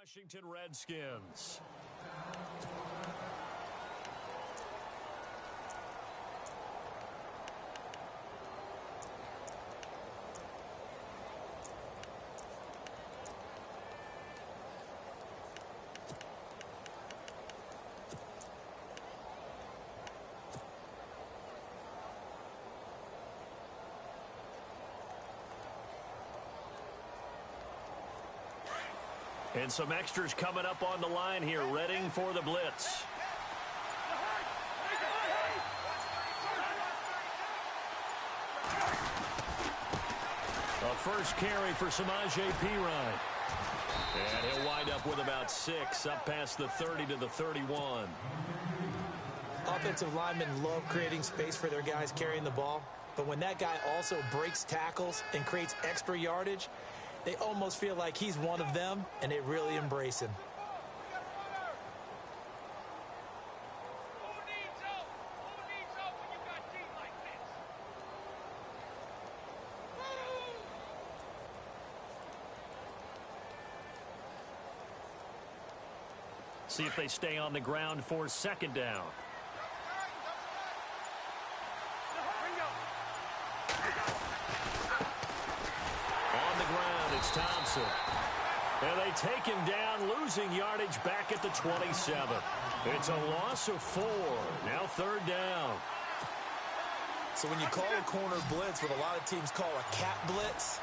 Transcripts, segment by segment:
Washington Redskins. And some extras coming up on the line here, readying for the blitz. A first carry for Samaje Perine. And he'll wind up with about 6, up past the 30 to the 31. Offensive linemen love creating space for their guys carrying the ball. But when that guy also breaks tackles and creates extra yardage, they almost feel like he's one of them, and they really embrace him. See if they stay on the ground for second down. It's Thompson. And they take him down, losing yardage back at the 27. It's a loss of 4. Now third down. So when you call a corner blitz, what a lot of teams call a cat blitz,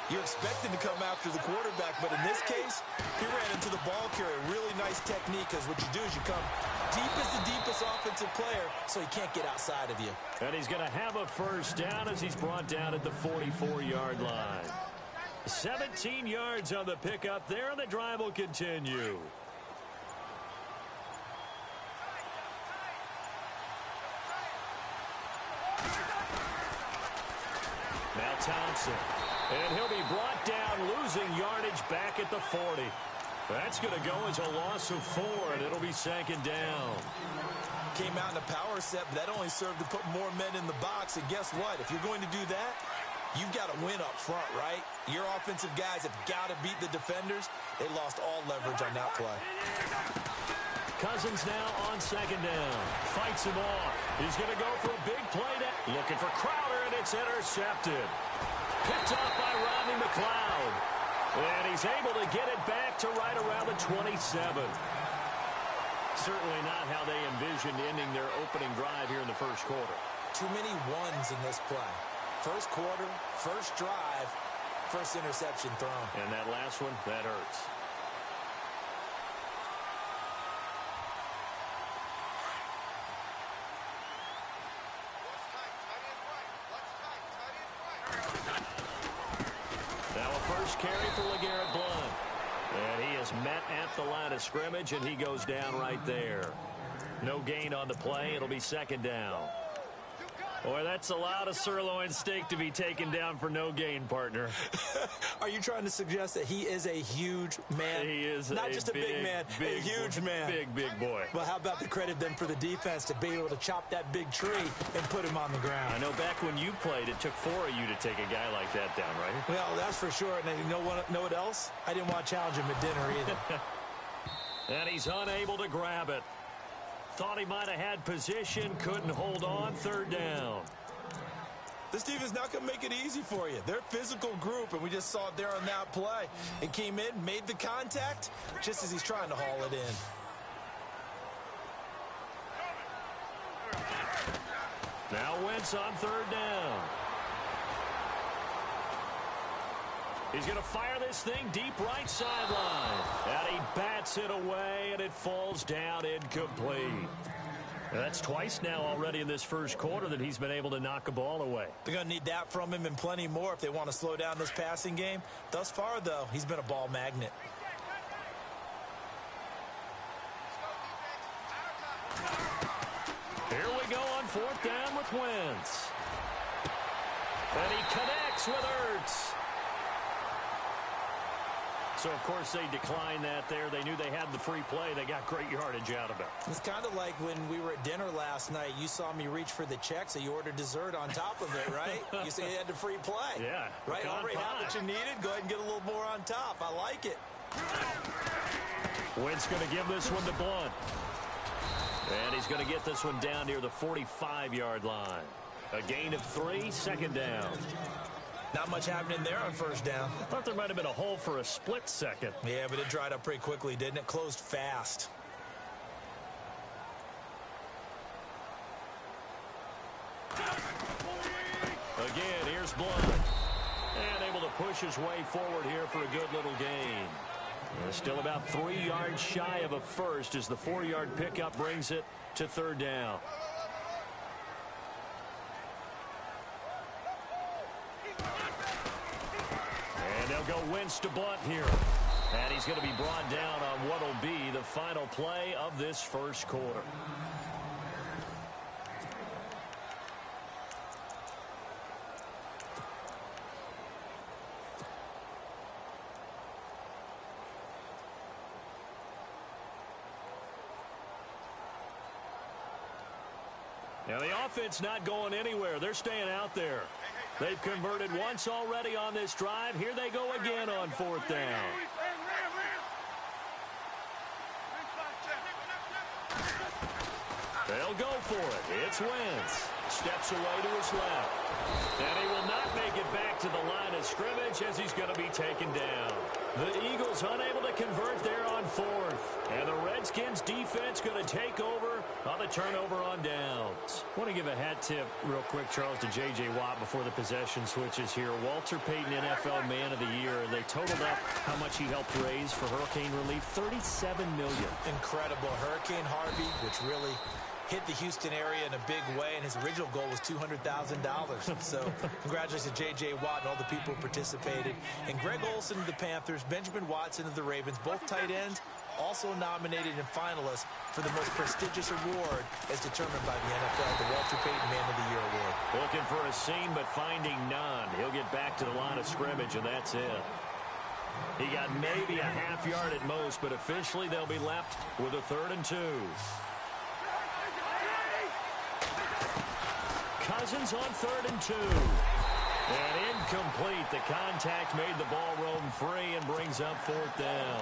you're expecting to come after the quarterback. But in this case, he ran into the ball carrier. Really nice technique, because what you do is you come deep as the deepest offensive player, so he can't get outside of you. And he's going to have a first down as he's brought down at the 44-yard line. 17 yards on the pickup there, and the drive will continue. Now Thompson. And he'll be brought down, losing yardage back at the 40. That's going to go as a loss of 4, and it'll be second down. Came out in a power set, but that only served to put more men in the box. And guess what? If you're going to do that, you've got to win up front, right? Your offensive guys have got to beat the defenders. They lost all leverage on that play. Cousins now on second down. Fights him off. He's going to go for a big play. Looking for Crowder, and it's intercepted. Picked off by Rodney McLeod. And he's able to get it back to right around the 27. Certainly not how they envisioned ending their opening drive here in the first quarter. Too many ones in this play. First quarter, first drive, first interception thrown. And that last one, that hurts. Now a first carry for LeGarrette Blount. And he is met at the line of scrimmage, and he goes down right there. No gain on the play. It'll be second down. Boy, that's a lot of sirloin steak to be taken down for no gain, partner. Are you trying to suggest that he is a huge man? He is not just a big man, a huge man. Big boy. Well, how about the credit then for the defense to be able to chop that big tree and put him on the ground? I know back when you played, it took 4 of you to take a guy like that down, right? Well, that's for sure. And you know what else? I didn't want to challenge him at dinner either. And he's unable to grab it. Thought he might have had position, couldn't hold on, third down. This team is not going to make it easy for you. They're a physical group, and we just saw it there on that play. It came in, made the contact, just as he's trying to haul it in. Now Wentz on third down. He's going to fire this thing deep right sideline. And he bats it away, and it falls down incomplete. That's twice now already in this first quarter that he's been able to knock a ball away. They're going to need that from him and plenty more if they want to slow down this passing game. Thus far, though, he's been a ball magnet. Here we go on fourth down with Wentz. And he connects with Ertz. So, of course, they declined that there. They knew they had the free play. They got great yardage out of it. It's kind of like when we were at dinner last night. You saw me reach for the check, so you ordered dessert on top of it, right? You said you had the free play. Yeah. Right? Already had what you needed. Go ahead and get a little more on top. I like it. Wentz going to give this one to Blunt. And he's going to get this one down near the 45-yard line. A gain of 3, second down. Not much happening there on first down. I thought there might have been a hole for a split second. Yeah, but it dried up pretty quickly, didn't it? Closed fast. Again, here's Blunt. And able to push his way forward here for a good little gain. Still about 3 yards shy of a first as the 4-yard pickup brings it to third down. And they'll go Wentz to Blunt here. And he's going to be brought down on what will be the final play of this first quarter. Now the offense not going anywhere. They're staying out there. They've converted once already on this drive. Here they go again on fourth down. They'll go for it. It's Wentz. Steps away to his left. And he will not make it back to the line of scrimmage as he's going to be taken down. The Eagles unable to convert there on fourth. And the Redskins defense going to take over on the turnover on downs. I want to give a hat tip real quick, Charles, to J.J. Watt before the possession switches here. Walter Payton, NFL Man of the Year. They totaled up how much he helped raise for hurricane relief. $37 million. Incredible. Hurricane Harvey, which really hit the Houston area in a big way, and his original goal was $200,000. So congratulations to J.J. Watt and all the people who participated. And Greg Olsen of the Panthers, Benjamin Watson of the Ravens, both tight ends, also nominated and finalists for the most prestigious award as determined by the NFL, the Walter Payton Man of the Year Award. Looking for a seam, but finding none. He'll get back to the line of scrimmage, and that's it. He got maybe a half yard at most, but officially they'll be left with a 3rd and 2. Cousins on 3rd and 2. And incomplete. The contact made the ball roam free and brings up 4th down.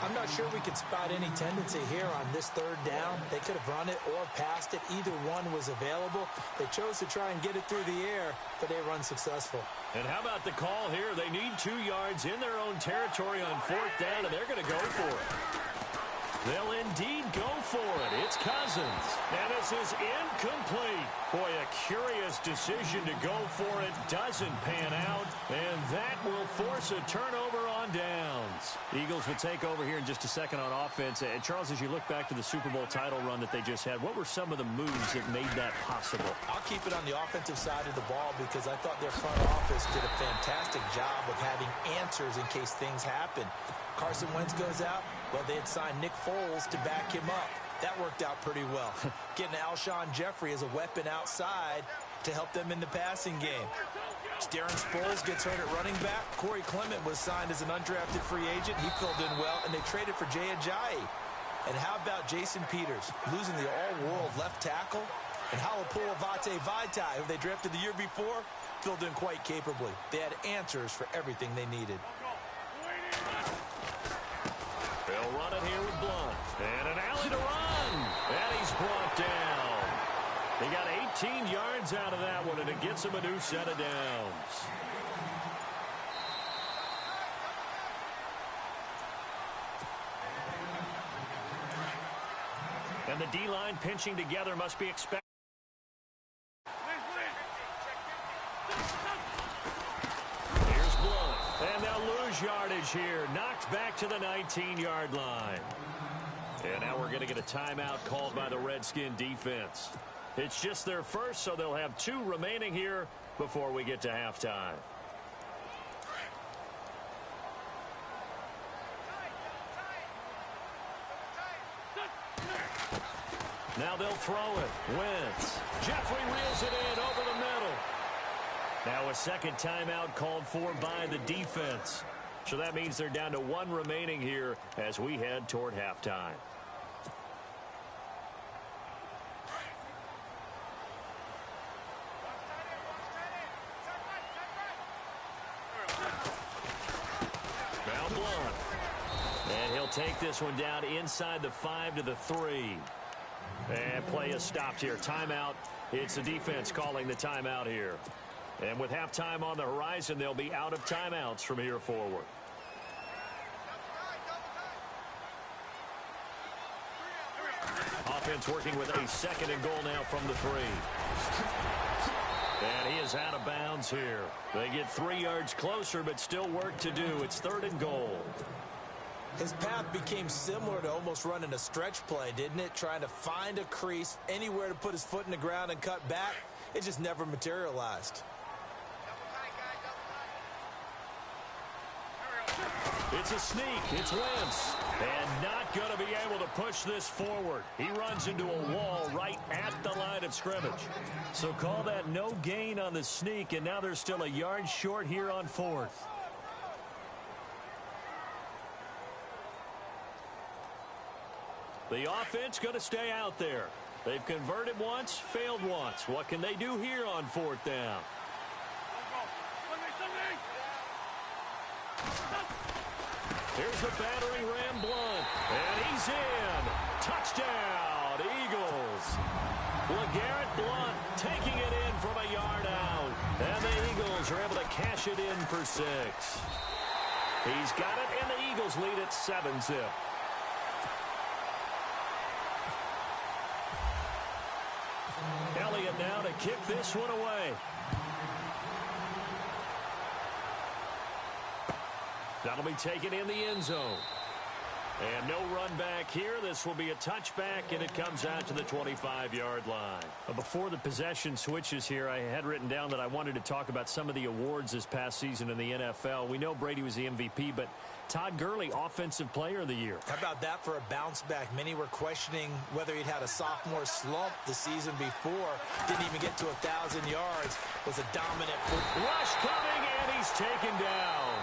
I'm not sure we could spot any tendency here on this 3rd down. They could have run it or passed it. Either one was available. They chose to try and get it through the air, but they run successful. And how about the call here? They need 2 yards in their own territory on 4th down, and they're going to go for it. They'll indeed go for it. It's Cousins. And this is incomplete. Boy, a curious decision to go for it. Doesn't pan out. And that will force a turnover on downs. Eagles will take over here in just a second on offense. And Charles, as you look back to the Super Bowl title run that they just had, what were some of the moves that made that possible? I'll keep it on the offensive side of the ball because I thought their front office did a fantastic job of having answers in case things happen. Carson Wentz goes out. Well, they had signed Nick Foles to back him up. That worked out pretty well. Getting Alshon Jeffrey as a weapon outside to help them in the passing game. Darren Sproles gets hurt at running back. Corey Clement was signed as an undrafted free agent. He filled in well, and they traded for Jay Ajayi. And how about Jason Peters losing the all-world left tackle? And Halapoulivaati Vaitai, who they drafted the year before, filled in quite capably. They had answers for everything they needed. They'll run it here with Blunt. And an alley to run. And he's brought down. They got 18 yards out of that one, and it gets him a new set of downs. And the D-line pinching together must be expected. Here's Blunt. And they'll lose yardage here. Knocked back to the 19-yard line. And now we're going to get a timeout called by the Redskin defense. It's just their first, so they'll have 2 remaining here before we get to halftime. Now they'll throw it. Wentz. Jeffrey reels it in over the middle. Now a second timeout called for by the defense. So that means they're down to 1 remaining here as we head toward halftime. Now Blunt. And he'll take this one down inside the 5 to the 3. And play is stopped here. Timeout. It's the defense calling the timeout here. And with halftime on the horizon, they'll be out of timeouts from here forward. Offense working with a 2nd and goal now from the 3. And he is out of bounds here. They get 3 yards closer, but still work to do. It's 3rd and goal. His path became similar to almost running a stretch play, didn't it? Trying to find a crease, anywhere to put his foot in the ground and cut back. It just never materialized. It's a sneak. It's Wentz. And not going to be able to push this forward. He runs into a wall right at the line of scrimmage. So call that no gain on the sneak, and now they're still a yard short here on 4th. The offense going to stay out there. They've converted once, failed once. What can they do here on 4th down? Here's the battering ram Blunt. And he's in. Touchdown, Eagles. LeGarrette Blunt taking it in from a yard out. And the Eagles are able to cash it in for 6. He's got it, and the Eagles lead at 7-zip. Elliott now to kick this one away. That'll be taken in the end zone. And no run back here. This will be a touchback, and it comes out to the 25-yard line. Before the possession switches here, I had written down that I wanted to talk about some of the awards this past season in the NFL. We know Brady was the MVP, but Todd Gurley, Offensive Player of the Year. How about that for a bounce back? Many were questioning whether he'd had a sophomore slump the season before. Didn't even get to 1,000 yards. Was a dominant football. Rush coming, and he's taken down.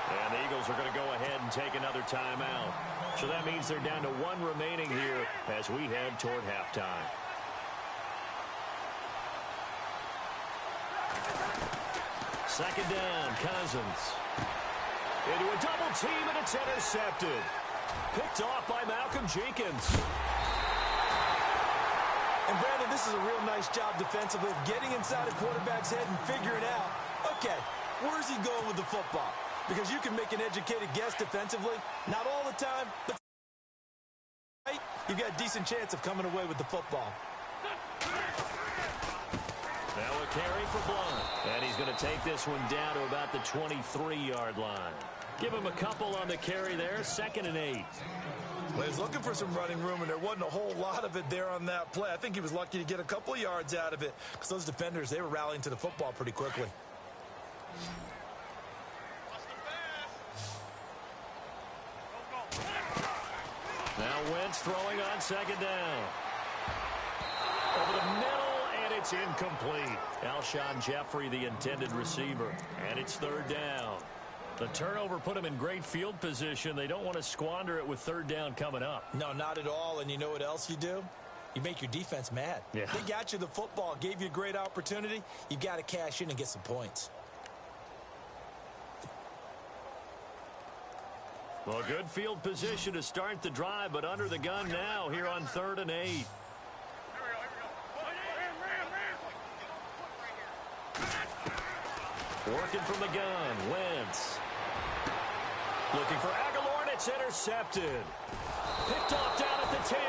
And the Eagles are going to go ahead and take another timeout. So that means they're down to 1 remaining here as we head toward halftime. Second down, Cousins. Into a double team, and it's intercepted. Picked off by Malcolm Jenkins. And Brandon, this is a real nice job defensively of getting inside a quarterback's head and figuring out, okay, where's he going with the football? Because you can make an educated guess defensively. Not all the time, but right, you've got a decent chance of coming away with the football. Now a carry for Blunt. And he's going to take this one down to about the 23-yard line. Give him a couple on the carry there. 2nd and 8. Well, he was looking for some running room, and there wasn't a whole lot of it there on that play. I think he was lucky to get a couple of yards out of it because those defenders, they were rallying to the football pretty quickly. Now Wentz throwing on 2nd down. Over the middle, and it's incomplete. Alshon Jeffrey, the intended receiver. And it's 3rd down. The turnover put them in great field position. They don't want to squander it with 3rd down coming up. No, not at all. And you know what else you do? You make your defense mad. Yeah. They got you the football, gave you a great opportunity. You've got to cash in and get some points. Well, good field position to start the drive, but under the gun now here on 3rd and 8. Working from the gun, Wentz. Looking for Aguilar, and it's intercepted. Picked off down at the 10.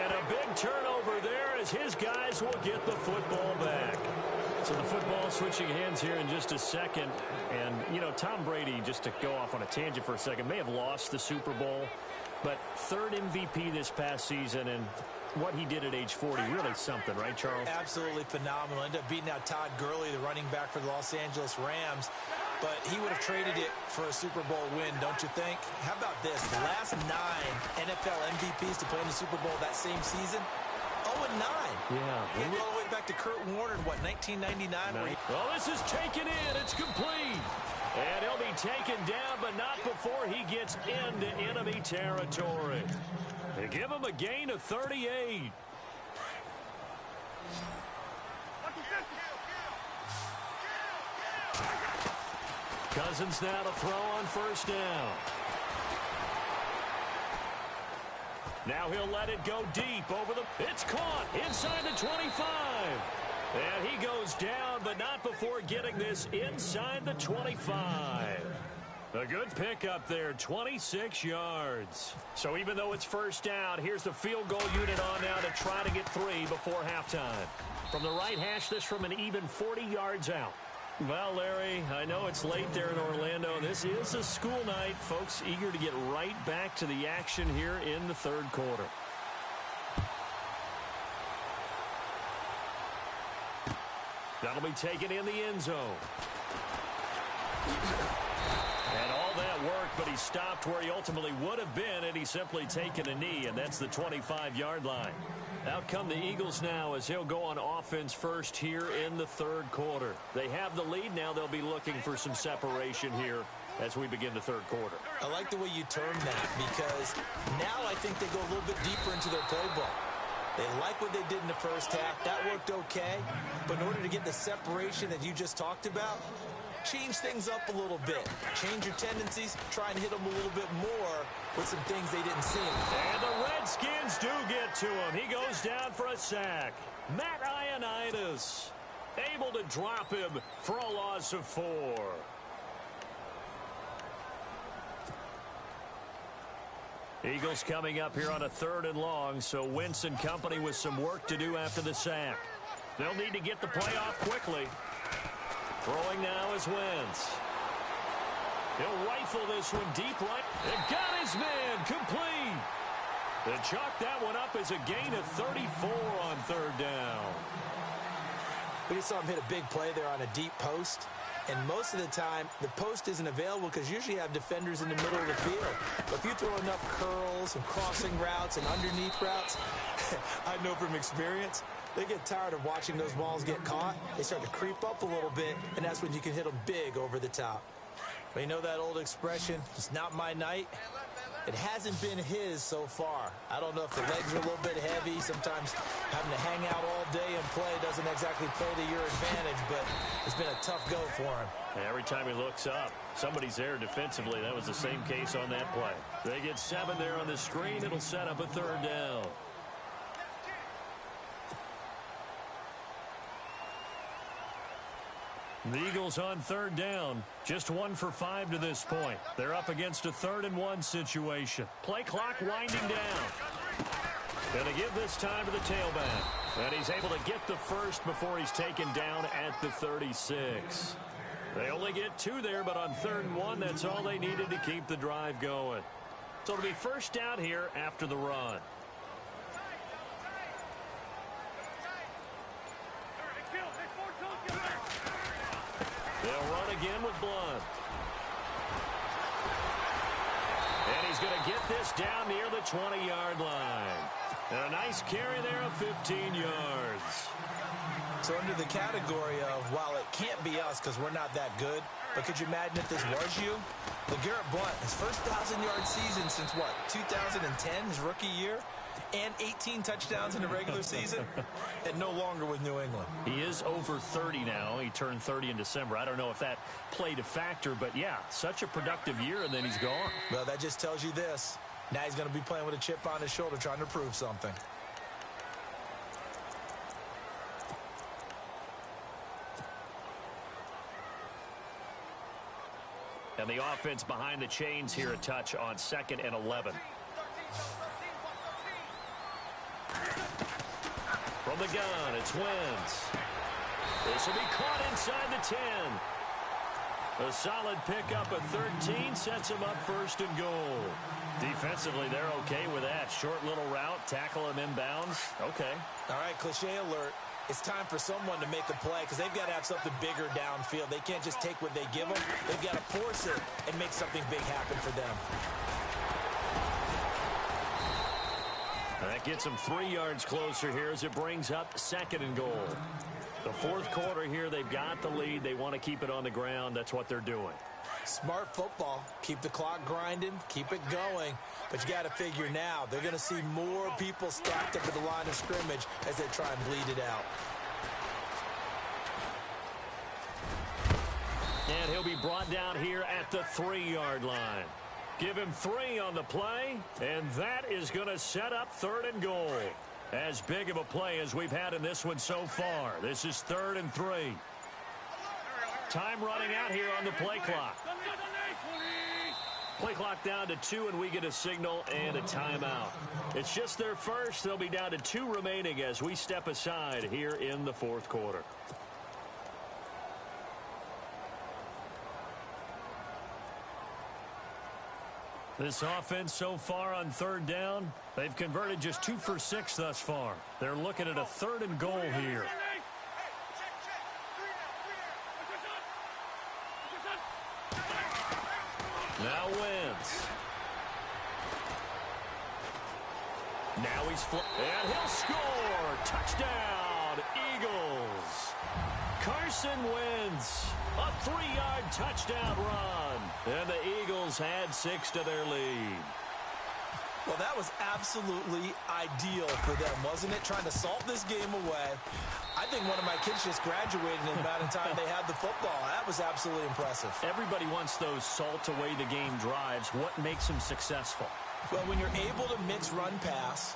And a big turnover there as his guys will get the football back. So the football switching hands here in just a second. And, you know, Tom Brady, just to go off on a tangent for a second, may have lost the Super Bowl. But 3rd MVP this past season, and what he did at age 40, really something, right, Charles? Absolutely phenomenal. Ended up beating out Todd Gurley, the running back for the Los Angeles Rams. But he would have traded it for a Super Bowl win, don't you think? How about this? The last 9 NFL MVPs to play in the Super Bowl that same season, 0-9. Yeah. He went all the way back to Kurt Warner in, what, 1999? Well, this is taken in. It's complete. And he'll be taken down, but not before he gets into enemy territory. They give him a gain of 38. Cousins now to throw on 1st down. Now he'll let it go deep over the... It's caught inside the 25. And he goes down, but not before getting this inside the 25. A good pickup there, 26 yards. So even though it's first down, here's the field goal unit on now to try to get 3 before halftime. From the right hash, this from an even 40 yards out. Well, Larry, I know it's late there in Orlando. This is a school night. Folks eager to get right back to the action here in the third quarter. That'll be taken in the end zone. And all that work, but he stopped where he ultimately would have been, and he's simply taken a knee, and that's the 25-yard line. Out come the Eagles now as he'll go on offense first here in the third quarter. They have the lead. Now they'll be looking for some separation here as we begin the third quarter. I like the way you term that because now I think they go a little bit deeper into their playbook. They like what they did in the first half. That worked okay. But in order to get the separation that you just talked about, change things up a little bit. Change your tendencies. Try and hit them a little bit more with some things they didn't see. And the Redskins do get to him. He goes down for a sack. Madden18 able to drop him for a loss of 4. Eagles coming up here on a 3rd and long, so Wentz and company with some work to do after the sack. They'll need to get the play off quickly. Throwing now is Wentz. He'll rifle this one deep right. And got his man complete. They chalk that one up as a gain of 34 on 3rd down. We just saw him hit a big play there on a deep post. And most of the time, the post isn't available because usually you have defenders in the middle of the field. But if you throw enough curls and crossing routes and underneath routes, I know from experience, they get tired of watching those balls get caught. They start to creep up a little bit, and that's when you can hit them big over the top. But you know that old expression, it's not my night? It hasn't been his so far. I don't know if the legs are a little bit heavy. Sometimes having to hang out all day and play doesn't exactly play to your advantage, but it's been a tough go for him. Every time he looks up, somebody's there defensively. That was the same case on that play. They get 7 there on the screen. It'll set up a 3rd down. The Eagles on 3rd down. Just 1 for 5 to this point. They're up against a 3rd and 1 situation. Play clock winding down. Going to give this time to the tailback. And he's able to get the first before he's taken down at the 36. They only get 2 there, but on 3rd and 1, that's all they needed to keep the drive going. So it'll be first down here after the run. They'll run again with Blunt. And he's going to get this down near the 20-yard line. And a nice carry there of 15 yards. So under the category of, while it can't be us because we're not that good, but could you imagine if this was you? LeGarrette Blunt, his first 1,000-yard season since, what, 2010, his rookie year? And 18 touchdowns in the regular season, and no longer with New England. He is over 30 now. He turned 30 in December. I don't know if that played a factor, but yeah, such a productive year, and then he's gone. Well, that just tells you this. Now he's going to be playing with a chip on his shoulder trying to prove something. And the offense behind the chains here, a touch on 2nd and 11. From the gun, it's Wentz. This will be caught inside the 10. A solid pickup of 13 sets him up 1st and goal. Defensively, they're okay with that. Short little route, tackle him inbounds. Okay. All right, cliche alert. It's time for someone to make a play because they've got to have something bigger downfield. They can't just take what they give them. They've got to force it and make something big happen for them. That gets them 3 yards closer here as it brings up 2nd and goal. The 4th quarter here, they've got the lead. They want to keep it on the ground. That's what they're doing. Smart football. Keep the clock grinding. Keep it going. But you got to figure now, they're going to see more people stacked up at the line of scrimmage as they try and bleed it out. And he'll be brought down here at the 3-yard line. Give him 3 on the play, and that is going to set up 3rd and goal. As big of a play as we've had in this one so far. This is 3rd and 3. Time running out here on the play clock. Play clock down to 2, and we get a signal and a timeout. It's just their first. They'll be down to 2 remaining as we step aside here in the 4th quarter. This offense so far on 3rd down, they've converted just 2 for 6 thus far. They're looking at a 3rd and goal here. Now Wentz. Now he's and he'll score. Touchdown, Eagles. Carson Wentz, a 3-yard touchdown run. And the Eagles had 6 to their lead. Well, that was absolutely ideal for them, wasn't it? Trying to salt this game away. I think one of my kids just graduated in the amount of time they had the football. That was absolutely impressive. Everybody wants those salt-away-the-game drives. What makes them successful? Well, when you're able to mix run-pass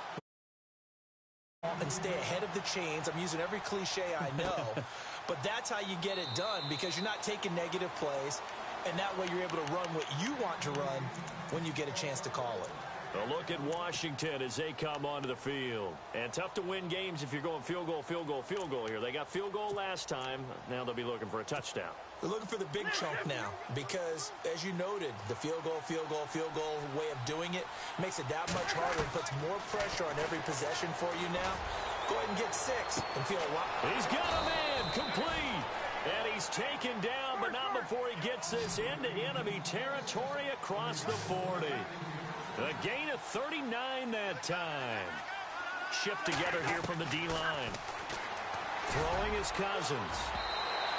and stay ahead of the chains, I'm using every cliche I know, but that's how you get it done because you're not taking negative plays, and that way you're able to run what you want to run when you get a chance to call it. A look at Washington as they come onto the field. And tough to win games if you're going field goal, field goal, field goal here. They got field goal last time. Now they'll be looking for a touchdown. They're looking for the big chunk now because, as you noted, the field goal way of doing it makes it that much harder and puts more pressure on every possession for you now. Go ahead and get 6 and feel a lot. He's got a man complete. And he's taken down, but not before he gets this into enemy territory across the 40. A gain of 39 that time. Shift together here from the D-line. Throwing is Cousins.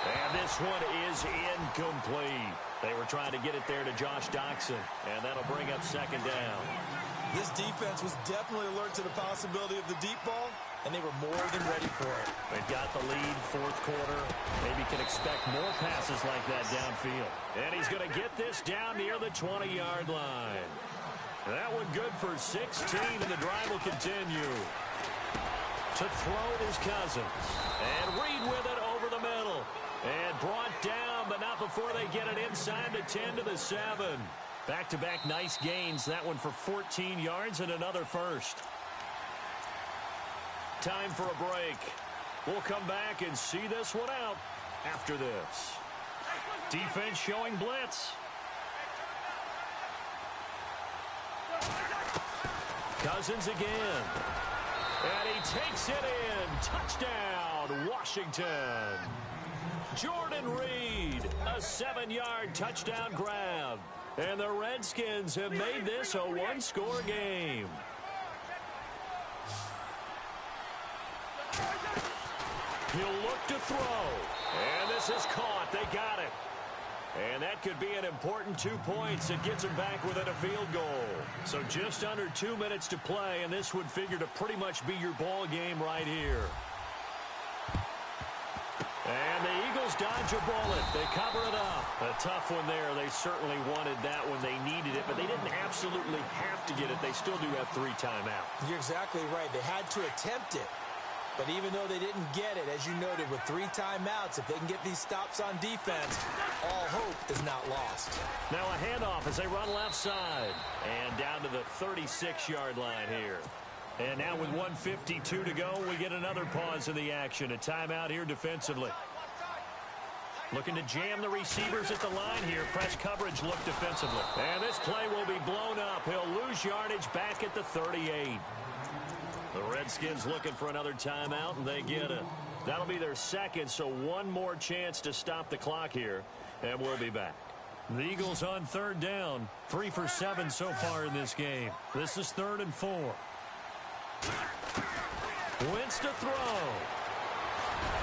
And this one is incomplete. They were trying to get it there to Josh Doxson, and that'll bring up 2nd down. This defense was definitely alert to the possibility of the deep ball, and they were more than ready for it. They've got the lead, 4th quarter. Maybe can expect more passes like that downfield. And he's going to get this down near the 20-yard line. That one good for 16, and the drive will continue. To throw is Cousins. And Reed with it over the middle. And brought down, but not before they get it inside the 10 to the 7. Back-to-back nice gains. That one for 14 yards and another first. Time for a break. We'll come back and see this one out after this. Defense showing blitz. Cousins again. And he takes it in. Touchdown, Washington. Jordan Reed, a 7-yard touchdown grab. And the Redskins have made this a 1-score game. He'll look to throw. And this is caught. They got it. And that could be an important 2 points. It gets them back within a field goal. So just under 2 minutes to play, and this would figure to pretty much be your ball game right here. And the Eagles dodge a bullet. They cover it up. A tough one there. They certainly wanted that when they needed it, but they didn't absolutely have to get it. They still do have 3 timeouts. You're exactly right. They had to attempt it. But even though they didn't get it, as you noted, with 3 timeouts, if they can get these stops on defense, all hope is not lost. Now a handoff as they run left side. And down to the 36-yard line here. And now with 1:52 to go, we get another pause in the action. A timeout here defensively. Looking to jam the receivers at the line here. Press coverage look defensively. And this play will be blown up. He'll lose yardage back at the 38. The Redskins looking for another timeout, and they get it. That'll be their 2nd, so one more chance to stop the clock here, and we'll be back. The Eagles on 3rd down. 3 for 7 so far in this game. This is 3rd and 4. Wentz to throw.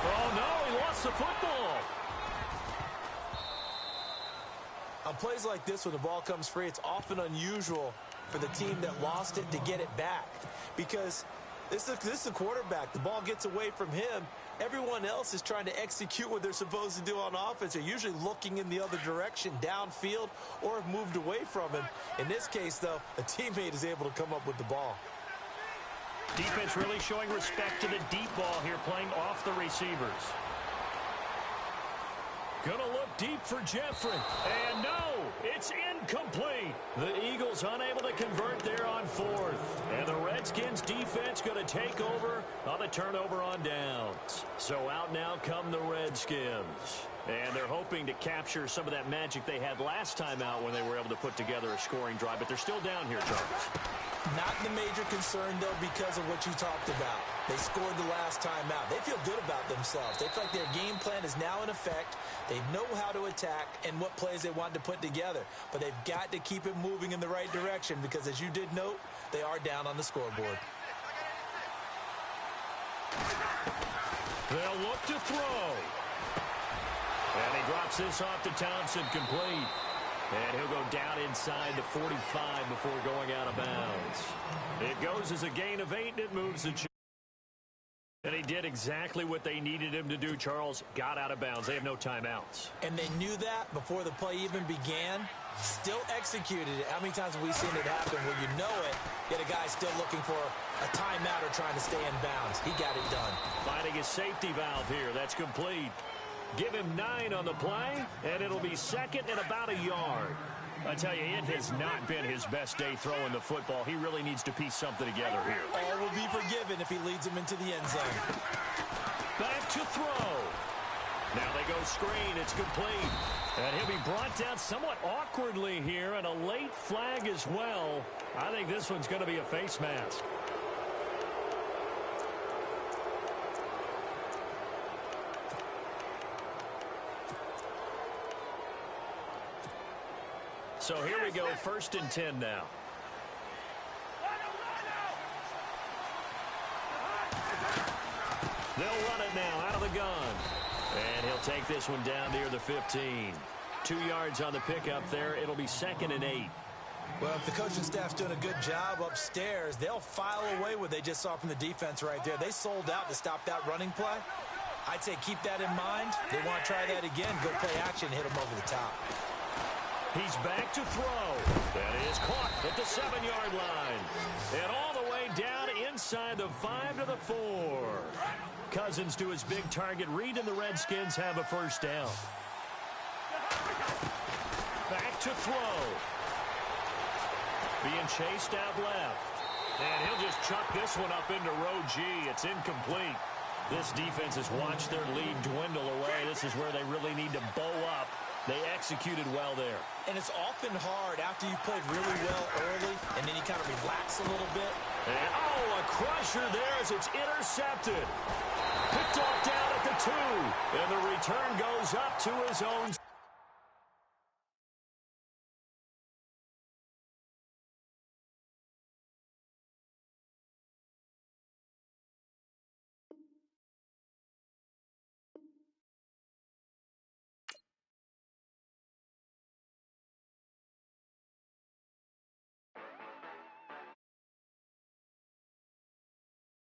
Oh, no, he lost the football. On plays like this, when the ball comes free, it's often unusual for the team that lost it to get it back. Because This is the quarterback. The ball gets away from him. Everyone else is trying to execute what they're supposed to do on offense. They're usually looking in the other direction, downfield, or have moved away from him. In this case, though, a teammate is able to come up with the ball. Defense really showing respect to the deep ball here, playing off the receivers. Gonna look deep for Jeffrey. And no, it's incomplete. The Eagles unable to convert there on fourth. And the Redskins defense going to take over on the turnover on downs. So out now come the Redskins. And they're hoping to capture some of that magic they had last time out when they were able to put together a scoring drive. But they're still down here, Charles. Not the major concern, though, because of what you talked about. They scored the last time out. They feel good about themselves. They feel like their game plan is now in effect. They know how to attack and what plays they want to put together. But they've got to keep it moving in the right direction because, as you did note, they are down on the scoreboard. They'll look to throw. And he drops this off to Thompson, complete. And he'll go down inside the 45 before going out of bounds. It goes as a gain of 8, and it moves the chain. And he did exactly what they needed him to do, Charles. Got out of bounds. They have no timeouts. And they knew that before the play even began. Still executed it. How many times have we seen it happen where you know it, yet a guy's still looking for a timeout or trying to stay in bounds? He got it done. Finding his safety valve here. That's complete. Give him 9 on the play, and it'll be second and about a yard. I tell you, it has not been his best day throwing the football. He really needs to piece something together here. All will be forgiven if he leads him into the end zone. Back to throw. Now they go screen. It's complete. And he'll be brought down somewhat awkwardly here, and a late flag as well. I think this one's going to be a face mask. So here we go, 1st and 10 now. They'll run it now out of the gun. And he'll take this one down near the 15. 2 yards on the pickup there. It'll be 2nd and 8. Well, if the coaching staff's doing a good job upstairs, they'll file away what they just saw from the defense right there. They sold out to stop that running play. I'd say keep that in mind. They want to try that again. Go play action and hit them over the top. He's back to throw. That is caught at the 7-yard line. And all the way down inside the 5 to the 4. Cousins to his big target read, and the Redskins have a first down. Back to throw. Being chased out left. And he'll just chuck this one up into row G. It's incomplete. This defense has watched their lead dwindle away. This is where they really need to bow up. They executed well there. And it's often hard after you've played really well early, and then you kind of relax a little bit. And, oh, a crusher there as it's intercepted. Picked off down at the 2. And the return goes up to his own